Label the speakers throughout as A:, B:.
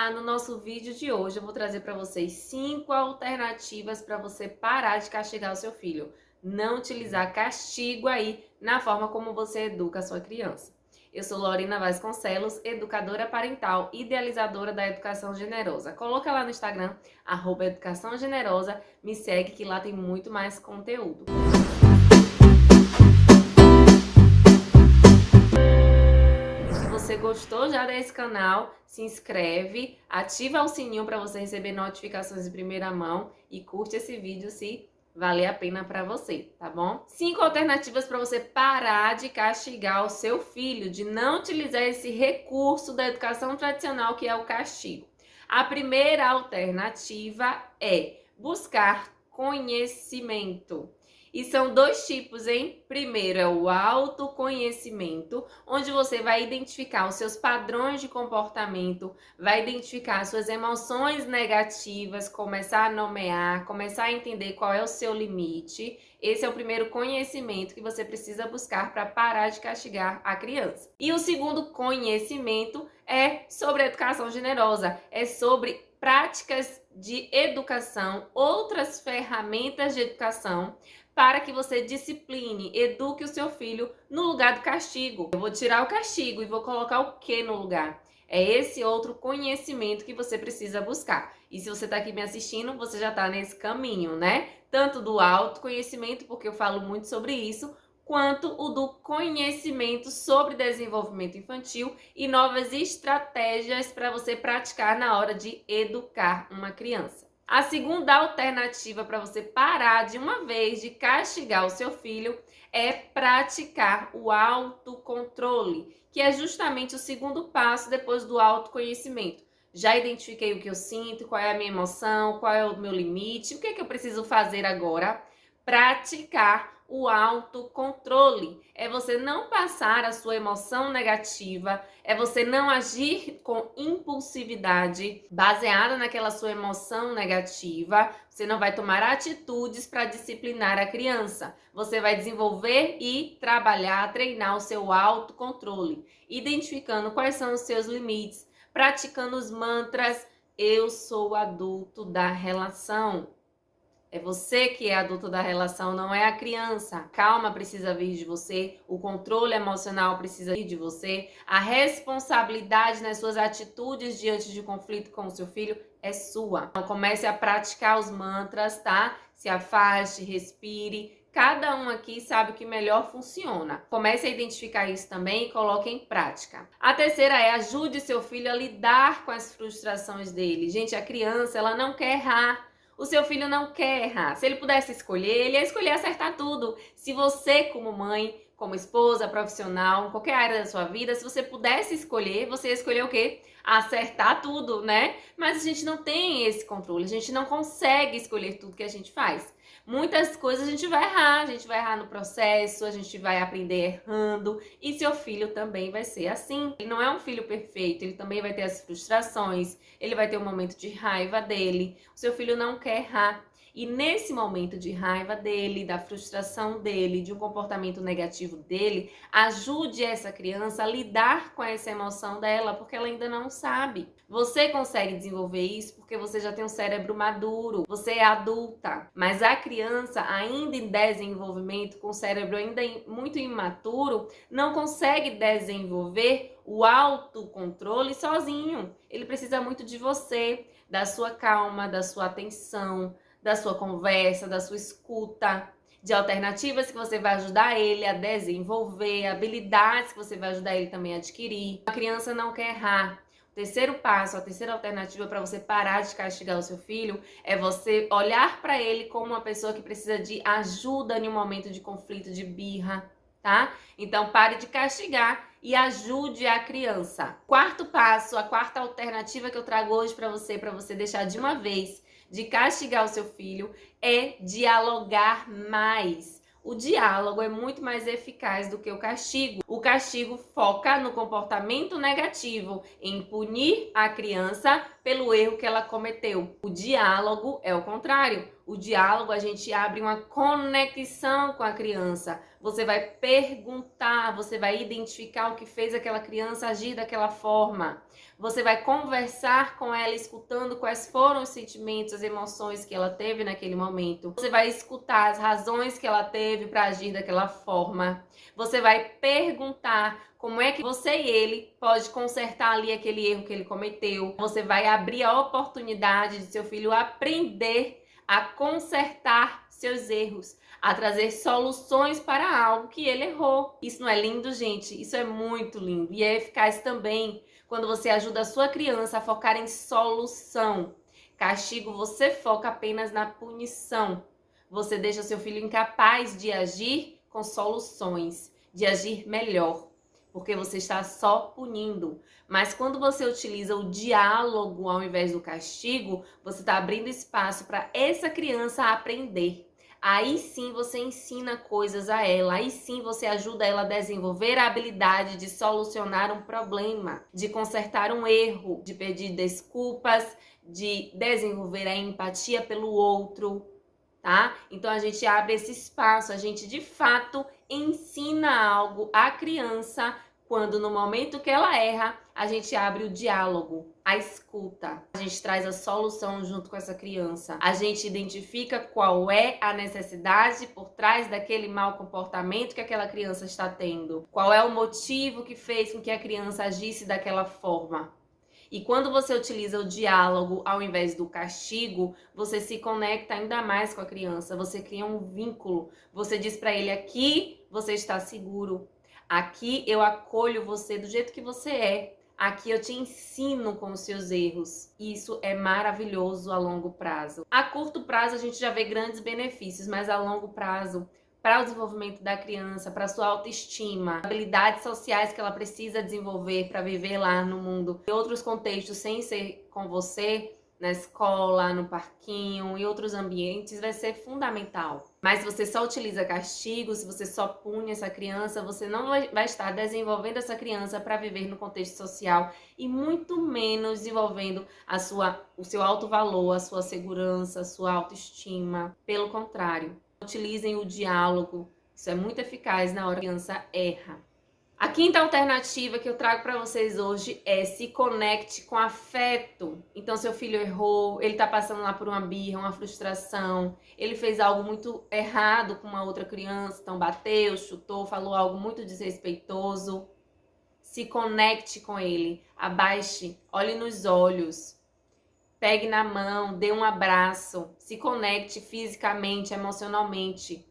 A: lá, no nosso vídeo de hoje eu vou trazer para vocês 5 alternativas para você parar de castigar o seu filho. Não utilizar castigo aí na forma como você educa a sua criança. Eu sou Lorena Vasconcelos, educadora parental, idealizadora da Educação Generosa. Coloca lá no Instagram, @educaçãogenerosa, me segue que lá tem muito mais conteúdo. Se você gostou já desse canal, se inscreve, ativa o sininho para você receber notificações em primeira mão e curte esse vídeo se valer a pena para você, tá bom? 5 alternativas para você parar de castigar o seu filho, de não utilizar esse recurso da educação tradicional que é o castigo. A primeira alternativa é buscar conhecimento. E são 2 tipos, hein? Primeiro é o autoconhecimento, onde você vai identificar os seus padrões de comportamento, vai identificar as suas emoções negativas, começar a nomear, começar a entender qual é o seu limite. Esse é o primeiro conhecimento que você precisa buscar para parar de castigar a criança. E o segundo conhecimento é sobre a educação generosa, é sobre práticas de educação, outras ferramentas de educação, para que você discipline, eduque o seu filho no lugar do castigo. Eu vou tirar o castigo e vou colocar o que no lugar? É esse outro conhecimento que você precisa buscar. E se você está aqui me assistindo, você já está nesse caminho, né? Tanto do autoconhecimento, porque eu falo muito sobre isso, quanto o do conhecimento sobre desenvolvimento infantil e novas estratégias para você praticar na hora de educar uma criança. A segunda alternativa para você parar de uma vez de castigar o seu filho é praticar o autocontrole, que é justamente o segundo passo depois do autoconhecimento. Já identifiquei o que eu sinto, qual é a minha emoção, qual é o meu limite, o que é que eu preciso fazer agora? Praticar o autocontrole. É você não passar a sua emoção negativa, é você não agir com impulsividade baseada naquela sua emoção negativa. Você não vai tomar atitudes para disciplinar a criança. Você vai desenvolver e trabalhar, treinar o seu autocontrole, identificando quais são os seus limites, praticando os mantras: eu sou adulto da relação. É você que é adulto da relação, não é a criança. A calma precisa vir de você, o controle emocional precisa vir de você, a responsabilidade nas suas atitudes diante de conflito com o seu filho é sua. Então comece a praticar os mantras, tá? Se afaste, respire. Cada um aqui sabe o que melhor funciona. Comece a identificar isso também e coloque em prática. A terceira é: ajude seu filho a lidar com as frustrações dele. Gente, a criança, ela não quer errar. O seu filho não quer errar. Se ele pudesse escolher, ele ia escolher acertar tudo. Se você, como mãe, como esposa, profissional, em qualquer área da sua vida, se você pudesse escolher, você ia escolher o quê? Acertar tudo, né? Mas a gente não tem esse controle, a gente não consegue escolher tudo que a gente faz. Muitas coisas a gente vai errar no processo, a gente vai aprender errando, e seu filho também vai ser assim. Ele não é um filho perfeito, ele também vai ter as frustrações, ele vai ter um momento de raiva dele. O seu filho não quer errar. E nesse momento de raiva dele, da frustração dele, de um comportamento negativo dele, ajude essa criança a lidar com essa emoção dela, porque ela ainda não sabe. Você consegue desenvolver isso porque você já tem um cérebro maduro, você é adulta. Mas a criança, ainda em desenvolvimento, com o cérebro ainda muito imaturo, não consegue desenvolver o autocontrole sozinho. Ele precisa muito de você, da sua calma, da sua atenção, da sua conversa, da sua escuta, de alternativas que você vai ajudar ele a desenvolver, habilidades que você vai ajudar ele também a adquirir. A criança não quer errar. O terceiro passo, a terceira alternativa para você parar de castigar o seu filho é você olhar para ele como uma pessoa que precisa de ajuda em um momento de conflito, de birra, tá? Então pare de castigar e ajude a criança. Quarto passo, a quarta alternativa que eu trago hoje para você deixar de uma vez de castigar o seu filho, é dialogar mais. O diálogo é muito mais eficaz do que o castigo. O castigo foca no comportamento negativo, em punir a criança pelo erro que ela cometeu. O diálogo é o contrário. O diálogo, a gente abre uma conexão com a criança. Você vai perguntar, você vai identificar o que fez aquela criança agir daquela forma. Você vai conversar com ela, escutando quais foram os sentimentos, as emoções que ela teve naquele momento. Você vai escutar as razões que ela teve para agir daquela forma. Você vai perguntar como é que você e ele pode consertar ali aquele erro que ele cometeu. Você vai abrir a oportunidade de seu filho aprender a consertar seus erros, a trazer soluções para algo que ele errou. Isso não é lindo, gente? Isso é muito lindo. E é eficaz também quando você ajuda a sua criança a focar em solução. Castigo, você foca apenas na punição. Você deixa seu filho incapaz de agir com soluções, de agir melhor, porque você está só punindo. Mas quando você utiliza o diálogo ao invés do castigo, você está abrindo espaço para essa criança aprender. Aí sim você ensina coisas a ela, aí sim você ajuda ela a desenvolver a habilidade de solucionar um problema, de consertar um erro, de pedir desculpas, de desenvolver a empatia pelo outro, tá? Então a gente abre esse espaço, a gente de fato ensina algo à criança quando no momento que ela erra, a gente abre o diálogo, a escuta. A gente traz a solução junto com essa criança. A gente identifica qual é a necessidade por trás daquele mau comportamento que aquela criança está tendo. Qual é o motivo que fez com que a criança agisse daquela forma. E quando você utiliza o diálogo ao invés do castigo, você se conecta ainda mais com a criança. Você cria um vínculo. Você diz para ele: aqui você está seguro. Aqui eu acolho você do jeito que você é. Aqui eu te ensino com os seus erros. Isso é maravilhoso a longo prazo. A curto prazo a gente já vê grandes benefícios, mas a longo prazo, para o desenvolvimento da criança, para a sua autoestima, habilidades sociais que ela precisa desenvolver para viver lá no mundo, em outros contextos sem ser com você, na escola, no parquinho e outros ambientes, vai ser fundamental. Mas se você só utiliza castigo, se você só pune essa criança, você não vai estar desenvolvendo essa criança para viver no contexto social e muito menos desenvolvendo o seu alto valor, a sua segurança, a sua autoestima. Pelo contrário, utilizem o diálogo. Isso é muito eficaz na hora que a criança erra. A quinta alternativa que eu trago para vocês hoje é: se conecte com afeto. Então, seu filho errou, ele tá passando lá por uma birra, uma frustração, ele fez algo muito errado com uma outra criança, então bateu, chutou, falou algo muito desrespeitoso. Se conecte com ele, abaixe, olhe nos olhos, pegue na mão, dê um abraço, se conecte fisicamente, emocionalmente.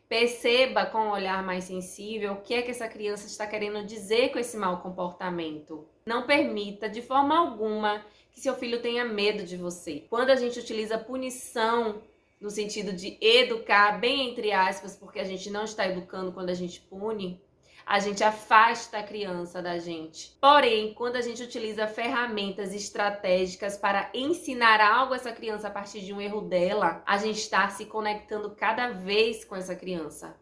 A: Perceba com um olhar mais sensível o que é que essa criança está querendo dizer com esse mau comportamento. Não permita de forma alguma que seu filho tenha medo de você. Quando a gente utiliza punição no sentido de educar, bem entre aspas, porque a gente não está educando quando a gente pune, a gente afasta a criança da gente. Porém, quando a gente utiliza ferramentas estratégicas para ensinar algo a essa criança a partir de um erro dela, a gente está se conectando cada vez com essa criança.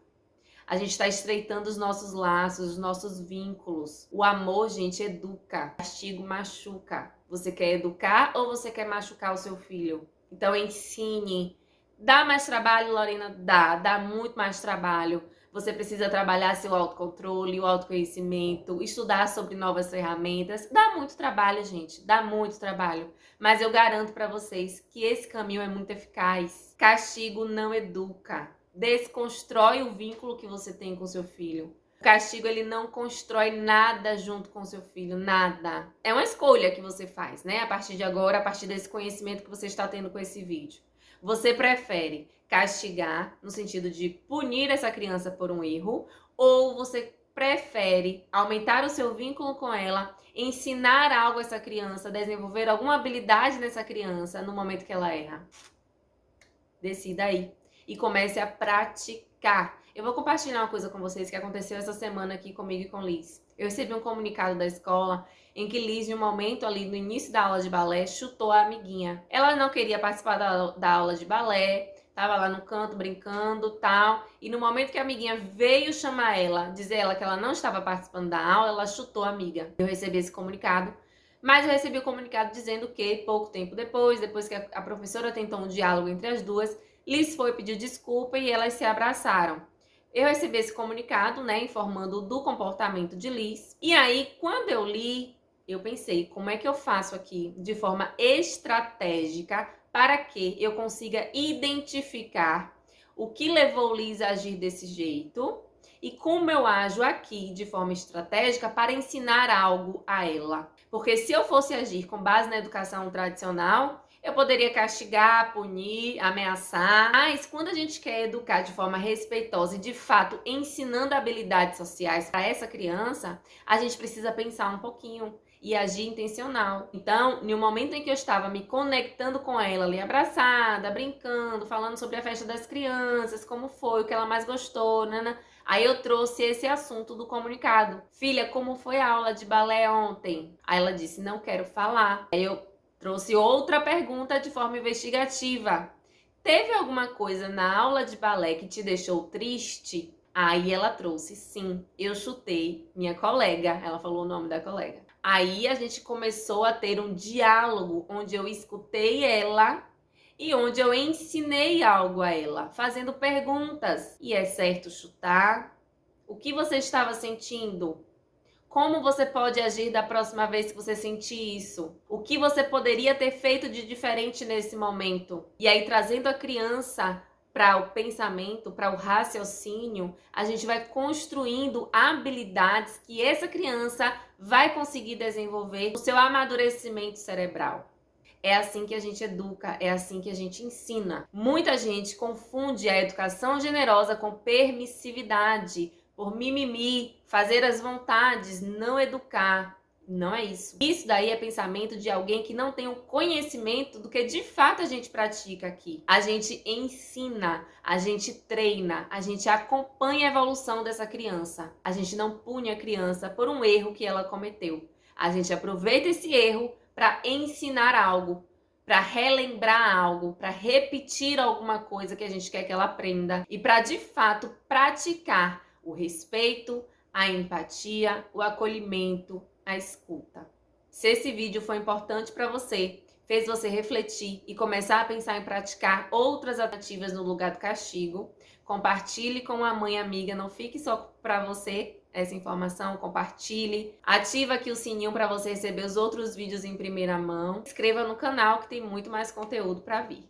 A: A gente está estreitando os nossos laços, os nossos vínculos. O amor, gente, educa. O castigo machuca. Você quer educar ou você quer machucar o seu filho? Então ensine. Dá mais trabalho, Lorena? Dá muito mais trabalho. Você precisa trabalhar seu autocontrole, o autoconhecimento, estudar sobre novas ferramentas. Dá muito trabalho, gente, dá muito trabalho. Mas eu garanto para vocês que esse caminho é muito eficaz. Castigo não educa. Desconstrói o vínculo que você tem com seu filho. O castigo, ele não constrói nada junto com seu filho, nada. É uma escolha que você faz, né? A partir de agora, a partir desse conhecimento que você está tendo com esse vídeo. Você prefere castigar, no sentido de punir essa criança por um erro, ou você prefere aumentar o seu vínculo com ela, ensinar algo a essa criança, desenvolver alguma habilidade nessa criança no momento que ela erra? Decida aí e comece a praticar. Eu vou compartilhar uma coisa com vocês que aconteceu essa semana aqui comigo e com Liz. Eu recebi um comunicado da escola em que Liz, em um momento ali no início da aula de balé, chutou a amiguinha. Ela não queria participar da aula de balé, tava lá no canto brincando, tal, e no momento que a amiguinha veio chamar ela, dizer ela que ela não estava participando da aula, ela chutou a amiga. Eu recebi esse comunicado, Mas eu recebi o comunicado dizendo que, pouco tempo depois que a professora tentou um diálogo entre as duas, Liz foi pedir desculpa e elas se abraçaram. Eu recebi esse comunicado, né, informando do comportamento de Liz. E aí, quando eu li, eu pensei, como é que eu faço aqui de forma estratégica para que eu consiga identificar o que levou Liz a agir desse jeito e como eu ajo aqui de forma estratégica para ensinar algo a ela. Porque se eu fosse agir com base na educação tradicional, eu poderia castigar, punir, ameaçar. Mas quando a gente quer educar de forma respeitosa e de fato ensinando habilidades sociais para essa criança, a gente precisa pensar um pouquinho e agir intencional. Então, no momento em que eu estava me conectando com ela ali, abraçada, brincando, falando sobre a festa das crianças, como foi, o que ela mais gostou, né? Aí eu trouxe esse assunto do comunicado. Filha, como foi a aula de balé ontem? Aí ela disse, não quero falar. Aí eu trouxe outra pergunta de forma investigativa. Teve alguma coisa na aula de balé que te deixou triste? Aí ela trouxe, sim, eu chutei minha colega. Ela falou o nome da colega. Aí a gente começou a ter um diálogo onde eu escutei ela e onde eu ensinei algo a ela, fazendo perguntas. E é certo chutar? O que você estava sentindo? Como você pode agir da próxima vez que você sentir isso? O que você poderia ter feito de diferente nesse momento? E aí, trazendo a criança para o pensamento, para o raciocínio, a gente vai construindo habilidades que essa criança vai conseguir desenvolver no seu amadurecimento cerebral. É assim que a gente educa, é assim que a gente ensina. Muita gente confunde a educação generosa com permissividade, por mimimi, fazer as vontades, não educar. Não é isso. Isso daí é pensamento de alguém que não tem o conhecimento do que de fato a gente pratica aqui. A gente ensina, a gente treina, a gente acompanha a evolução dessa criança. A gente não pune a criança por um erro que ela cometeu. A gente aproveita esse erro para ensinar algo, para relembrar algo, para repetir alguma coisa que a gente quer que ela aprenda e para de fato praticar o respeito, a empatia, o acolhimento, a escuta. Se esse vídeo foi importante para você, fez você refletir e começar a pensar em praticar outras alternativas no lugar do castigo, compartilhe com a mãe amiga, não fique só para você essa informação, compartilhe, ativa aqui o sininho para você receber os outros vídeos em primeira mão, inscreva no canal que tem muito mais conteúdo para vir.